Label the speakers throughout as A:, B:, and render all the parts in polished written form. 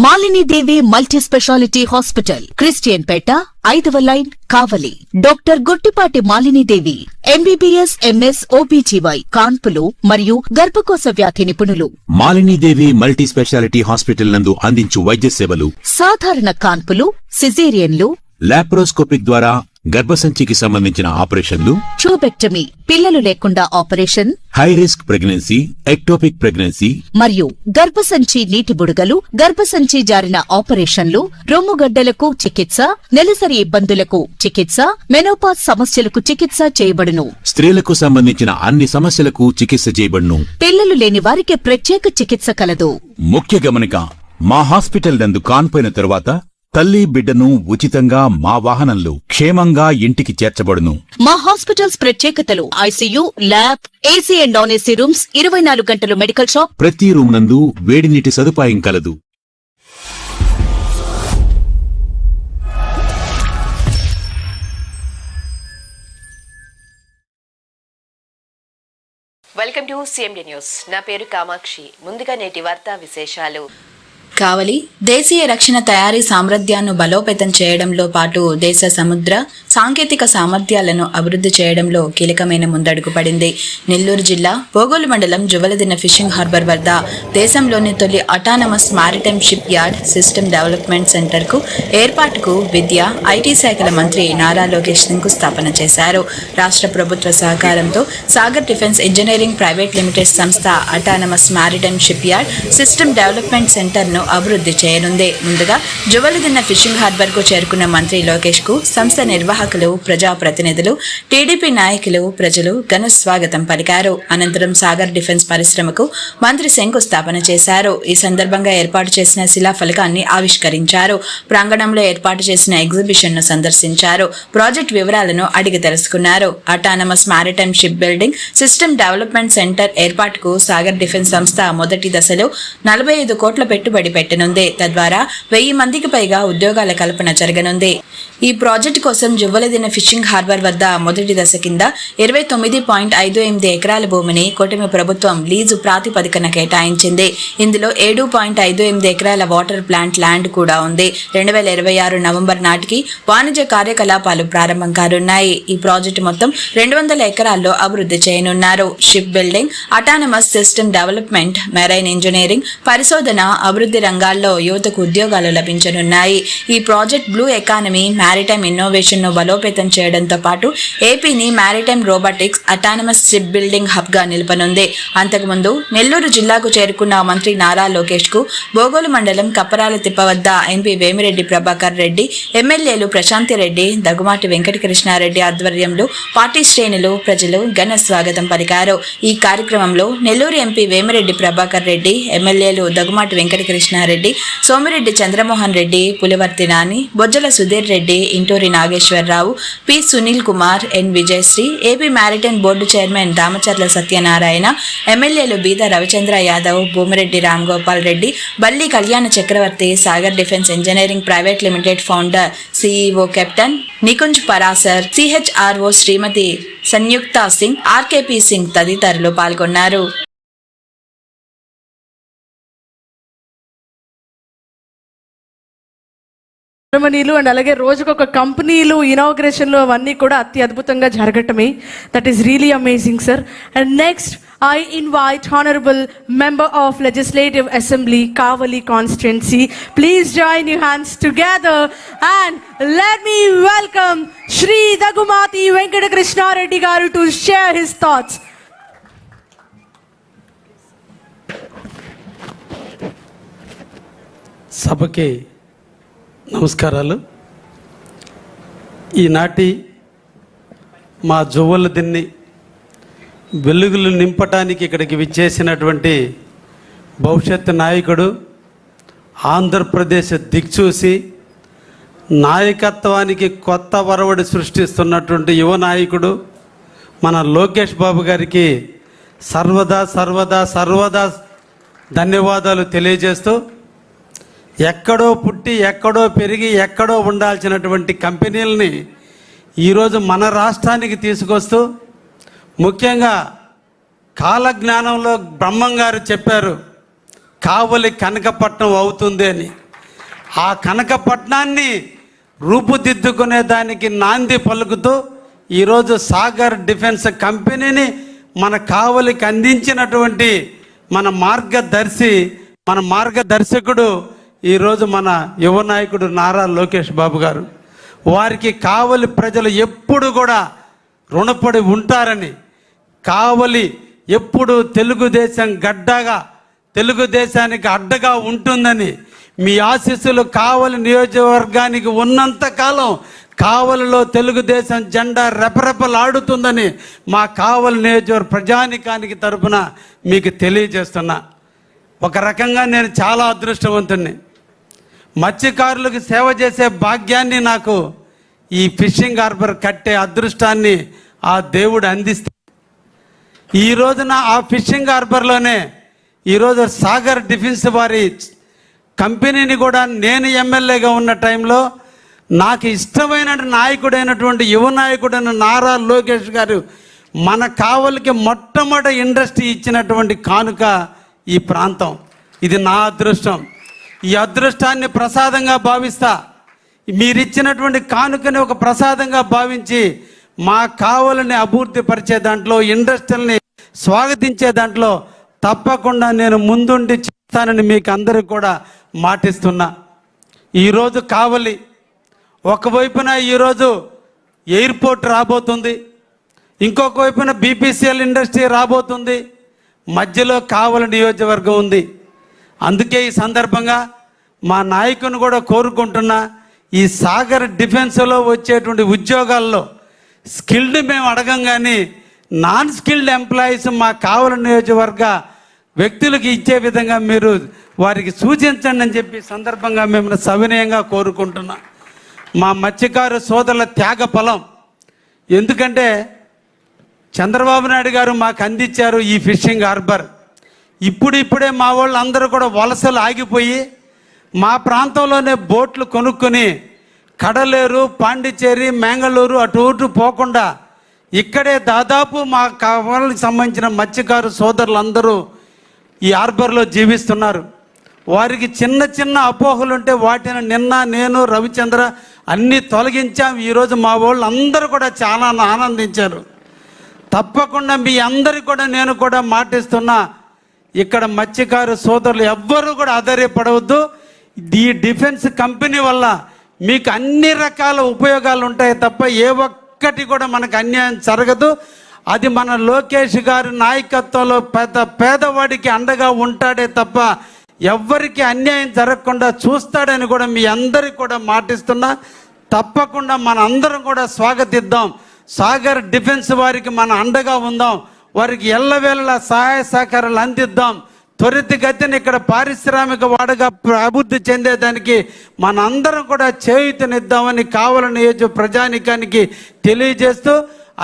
A: మాలిని దేవి multi speciality hospital, Christian పేట, 5వ line, కావలి. Doctor Guttipati Malini దేవి MBBS, MS, OBGY, కాన్పులు మరియు గర్భకోశ వ్యాధి నిపుణులు.
B: మాలిని దేవి మల్టీ స్పెషాలిటీ హాస్పిటల్ నందు అందించు వైద్య సేవలు:
A: సాధారణ కాన్పులు, సిజేరియన్లు,
B: లాప్రోస్కోపిక్ ద్వారా గర్భసంచికి సంబంధించిన ఆపరేషన్లు,
A: ట్యూబెక్టమీ, పిల్లలు లేకుండా operation,
B: high risk pregnancy, ectopic pregnancy
A: మరియు గర్భసంచి నీటి బుడగలు, గర్భసంచి జారిన ఆపరేషన్లు, రొమ్ముగడ్డలకు చికిత్స, నెలసరి ఇబ్బందులకు చికిత్స, మెనోపాజ్ సమస్యలకు చికిత్స చేయబడును.
B: స్త్రీలకు సంబంధించిన అన్ని సమస్యలకు చికిత్స చేయబడును.
A: పిల్లలు లేని వారికి ప్రత్యేక చికిత్స కలదు.
B: ముఖ్య గమనిక: మా హాస్పిటల్ నందు కాన్పోయిన తరువాత తల్లి బిడ్డను ఉచితంగా మా వాహనంలో క్షేమంగా ఇంటికి చేర్చబడును.
A: మా హాస్పిటల్స్ ప్రత్యేకతలు: ICU, lab, AC and non AC rooms, 24 గంటలు మెడికల్ షాప్,
B: ప్రతి రూమ్ నందు వేడి నీటి సదుపాయం కలదు.
C: Welcome to CMD news. నా పేరు కామాక్షి. ముందుగా నేటి వార్తా విశేషాలు.
D: కావలి దేశీయ రక్షణ తయారీ సామర్థ్యాన్ని బలోపేతం చేయడంలో పాటు దేశ సముద్ర సాంకేతిక సామర్థ్యాలను అభివృద్ధి చేయడంలో కీలకమైన ముందడుగు పడింది. నెల్లూరు జిల్లా బోగోలు మండలం జువలదిన్న ఫిషింగ్ హార్బర్ వద్ద దేశంలోని తొలి autonomous maritime shipyard system development సెంటర్కు ఏర్పాటుకు విద్య, ఐటీ శాఖల మంత్రి నారా లోకేష్ శంకుస్థాపన చేశారు. రాష్ట్ర ప్రభుత్వ సహకారంతో Sagar defence engineering private limited సంస్థ autonomous maritime shipyard system development సెంటర్ను అభివృద్ధి చేయనుంది. ముందుగా జువలదిన్న ఫిషింగ్ హార్బర్ కు చేరుకున్న మంత్రి లోకేష్ కు సంస్థ నిర్వాహకులు, ప్రజాప్రతినిధులు, టీడీపీ నాయకులు, ప్రజలు ఘన స్వాగతం పలికారు. అనంతరం సాగర్ డిఫెన్స్ పరిశ్రమకు మంత్రి శంకుస్థాపన చేశారు. ఈ సందర్భంగా ఏర్పాటు చేసిన శిలాఫలకాన్ని ఆవిష్కరించారు. ప్రాంగణంలో ఏర్పాటు చేసిన ఎగ్జిబిషన్ ను సందర్శించారు. ప్రాజెక్ట్ వివరాలను అడిగి తెలుసుకున్నారు. Autonomous maritime ship building system development centre ఏర్పాటుకు సాగర్ డిఫెన్స్ సంస్థ మొదటి దశలో 45 కోట్ల పెట్టుబడి పెట్టనుంది. తద్వారా 1000 మందికి పైగా ఉద్యోగాల కల్పన జరగనుంది. ఈ ప్రాజెక్టు కోసం జువ్వలదిన్న ఫిషింగ్ హార్బర్ వద్ద మొదటి దశ కింద 29.58 ఎకరాల భూమిని కూటమి ప్రభుత్వం లీజు ప్రాతిపదికన కేటాయించింది. ఇందులో 7.58 ఎకరాల వాటర్ ప్లాంట్ ల్యాండ్ కూడా ఉంది. 2026 నవంబర్ నాటికి వాణిజ్య కార్యకలాపాలు ప్రారంభం కానున్నాయి. ఈ ప్రాజెక్టు మొత్తం 200 ఎకరాల్లో అభివృద్ధి చేయనున్నారు. Ship building, autonomous system development, marine engineering, పరిశోధన, అభివృద్ధి రంగాల్లో యువతకు ఉద్యోగాలు లభించనున్నాయి. ఈ project blue economy, maritime innovation ను బలోపేతం చేయడంతో పాటు ఏపీని maritime robotics, autonomous ship building hub గా నిలపనుంది. అంతకుముందు నెల్లూరు జిల్లాకు చేరుకున్న మంత్రి నారా లోకేష్ కు బోగోలు మండలం కప్పరాల తిప్ప వద్ద ఎంపీ వేమిరెడ్డి ప్రభాకర్ రెడ్డి, ఎమ్మెల్యేలు ప్రశాంతి రెడ్డి, దగ్గుమాటి వెంకటకృష్ణారెడ్డి ఆధ్వర్యంలో పార్టీ శ్రేణులు, ప్రజలు ఘన స్వాగతం పలికారు. ఈ కార్యక్రమంలో నెల్లూరు ఎంపీ వేమిరెడ్డి ప్రభాకర్ రెడ్డి, ఎమ్మెల్యేలు Daggumati Venkatakrishna Reddy, Somireddy Chandramohan Reddy, Pulivarthi Nani, Bojjala Sudheer Reddy, Inturi Nageswara Rao, P Sunil Kumar, N Vijayasree, AP maritime board chairman Damacharla Satyanarayana, ఎమ్మెల్యేలు Beeda Ravichandra Yadav, Bhumireddy Ram Gopal Reddy, Balli Kalyana Chakravarthi, Sagar defence engineering private limited founder, CEO captain Nikunj Parasar, CHRO Shrimati Samyukta Singh, RKP Singh తదితరులు పాల్గొన్నారు.
E: సెరమనీలు అండ్ అలాగే రోజుకొక కంపెనీలు ఇనాగ్రేషన్లు అవన్నీ కూడా అతి అద్భుతంగా జరగటమే. That is really amazing sir. And next I invite Honorable Member of Legislative Assembly, Kavali Constituency. Please join your hands together and let me welcome Shri Dagumati Venkatakrishna Reddy garu to share his thoughts.
F: సభకి నమస్కారాలు. ఈనాటి మా జువ్వలదిన్ని వెలుగులు నింపటానికి ఇక్కడికి విచ్చేసినటువంటి భవిష్యత్తు నాయకుడు, ఆంధ్రప్రదేశ్ దిక్చూసి నాయకత్వానికి కొత్త వరవడి సృష్టిస్తున్నటువంటి యువ నాయకుడు మన లోకేష్ బాబు గారికి సర్వదా సర్వదా సర్వదా ధన్యవాదాలు తెలియజేస్తూ, ఎక్కడో పుట్టి ఎక్కడో పెరిగి ఎక్కడో ఉండాల్సినటువంటి కంపెనీలని ఈరోజు మన రాష్ట్రానికి తీసుకొస్తూ, ముఖ్యంగా కాలజ్ఞానంలో బ్రహ్మంగారు చెప్పారు కావలి కనకపట్నం అవుతుంది అని. ఆ కనకపట్నాన్ని రూపుదిద్దుకునే దానికి నాంది పలుకుతూ ఈరోజు సాగర్ డిఫెన్స్ కంపెనీని మన కావలికి అందించినటువంటి మన మార్గదర్శకుడు ఈరోజు మన యువ నాయకుడు నారా లోకేష్ బాబు గారు. వారికి కావలి ప్రజలు ఎప్పుడు కూడా రుణపడి ఉంటారని, కావలి ఎప్పుడు తెలుగుదేశం గడ్డగా, తెలుగుదేశానికి అడ్డగా ఉంటుందని, మీ ఆశీస్సులు కావలి నియోజకవర్గానికి ఉన్నంతకాలం కావలిలో తెలుగుదేశం జెండా రెపరెపలాడుతుందని మా కావలి నియోజకవర్గ ప్రజానికానికి తరపున మీకు తెలియజేస్తున్నా. ఒక రకంగా నేను చాలా అదృష్టవంతుణ్ణి. మత్స్యకారులకు సేవ చేసే భాగ్యాన్ని నాకు ఈ ఫిషింగ్ హార్బర్ కట్టే అదృష్టాన్ని ఆ దేవుడు అందిస్తే, ఈ రోజున ఆ ఫిషింగ్ హార్బర్లోనే ఈరోజు సాగర్ డిఫెన్స్ వారి కంపెనీని కూడా నేను ఎమ్మెల్యేగా ఉన్న టైంలో నాకు ఇష్టమైన నాయకుడైనటువంటి యువ నాయకుడైన నారా లోకేష్ గారు మన కావలికి మొట్టమొదటి ఇండస్ట్రీ ఇచ్చినటువంటి కానుక ఈ ప్రాంతం. ఇది నా అదృష్టం. ఈ అదృష్టాన్ని ప్రసాదంగా భావిస్తా. మీరిచ్చినటువంటి కానుకని ఒక ప్రసాదంగా భావించి మా కావలిని అభివృద్ధి పరిచే దాంట్లో, ఇండస్ట్రీని స్వాగతించే దాంట్లో తప్పకుండా నేను ముందుండి చేస్తానని మీకు అందరికి కూడా మాటిస్తున్నా. ఈరోజు కావలి ఒకవైపున ఈరోజు ఎయిర్పోర్ట్ రాబోతుంది, ఇంకొక వైపున బీపీసీఎల్ ఇండస్ట్రీ రాబోతుంది, మధ్యలో కావలి నియోజకవర్గం ఉంది. అందుకే ఈ సందర్భంగా మా నాయకుని కూడా కోరుకుంటున్నా, ఈ సాగర్ డిఫెన్స్లో వచ్చేటువంటి ఉద్యోగాల్లో స్కిల్డ్ మేము అడగం కానీ నాన్ స్కిల్డ్ ఎంప్లాయీస్ మా కావలి నియోజకవర్గ వ్యక్తులకు ఇచ్చే విధంగా మీరు వారికి సూచించండి అని చెప్పి సందర్భంగా మేము సవినయంగా కోరుకుంటున్నా. మా మత్స్యకారు సోదరుల త్యాగ ఫలం. ఎందుకంటే చంద్రబాబు నాయుడు గారు మాకు అందించారు ఈ ఫిషింగ్ హార్బర్. ఇప్పుడే మా వాళ్ళు అందరూ కూడా వలసలు ఆగిపోయి మా ప్రాంతంలోనే బోట్లు కొనుక్కొని కడలేరు, పాండిచ్చేరి, మ్యాంగళూరు అటు పోకుండా ఇక్కడే దాదాపు మా కావలికి సంబంధించిన మత్స్యకారు సోదరులందరూ ఈ హార్బర్లో జీవిస్తున్నారు. వారికి చిన్న అపోహలు ఉంటే వాటిని నిన్న నేను రవిచంద్ర అన్నీ తొలగించాం. ఈరోజు మా వాళ్ళు అందరూ కూడా చాలా ఆనందించారు. తప్పకుండా మీ అందరికి కూడా నేను కూడా మాటిస్తున్నా, ఇక్కడ మత్స్యకారు సోదరులు ఎవ్వరూ కూడా ఆధారపడవద్దు. ఈ డిఫెన్స్ కంపెనీ వల్ల మీకు అన్ని రకాల ఉపయోగాలు ఉంటాయి తప్ప ఏ ఒక్కటి కూడా మనకు అన్యాయం జరగదు. అది మన లోకేష్ గారి నాయకత్వంలో పేదవాడికి అండగా ఉంటాడే తప్ప ఎవ్వరికి అన్యాయం జరగకుండా చూస్తాడని కూడా మీ అందరికి కూడా మాటిస్తున్నా. తప్పకుండా మన అందరం కూడా స్వాగతిద్దాం. సాగర్ డిఫెన్స్ వారికి మన అండగా ఉందాం. వారికి ఎల్లవేళలా సహాయ సహకారాలు అందిద్దాం. త్వరితగతిన ఇక్కడ పారిశ్రామిక వాడగా అభివృద్ధి చెందేదానికి మన అందరం కూడా చేయూతనిద్దామని కావలి నియోజక ప్రజానికానికి తెలియజేస్తూ,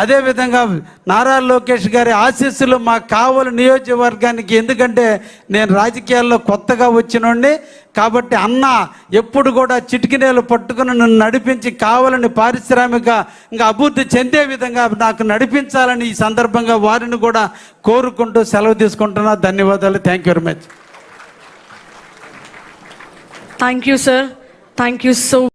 F: అదేవిధంగా నారా లోకేష్ గారి ఆశీస్సులు మా కావలి నియోజకవర్గానికి, ఎందుకంటే నేను రాజకీయాల్లో కొత్తగా వచ్చినోండి కాబట్టి అన్న ఎప్పుడు కూడా చిటికినేలు పట్టుకుని నన్ను నడిపించి కావాలని పారిశ్రామిక ఇంకా అభివృద్ధి చెందే విధంగా నాకు నడిపించాలని ఈ సందర్భంగా వారిని కూడా కోరుకుంటూ సెలవు తీసుకుంటున్నా. ధన్యవాదాలు. Thank you very much.
E: Thank you, sir. Thank you so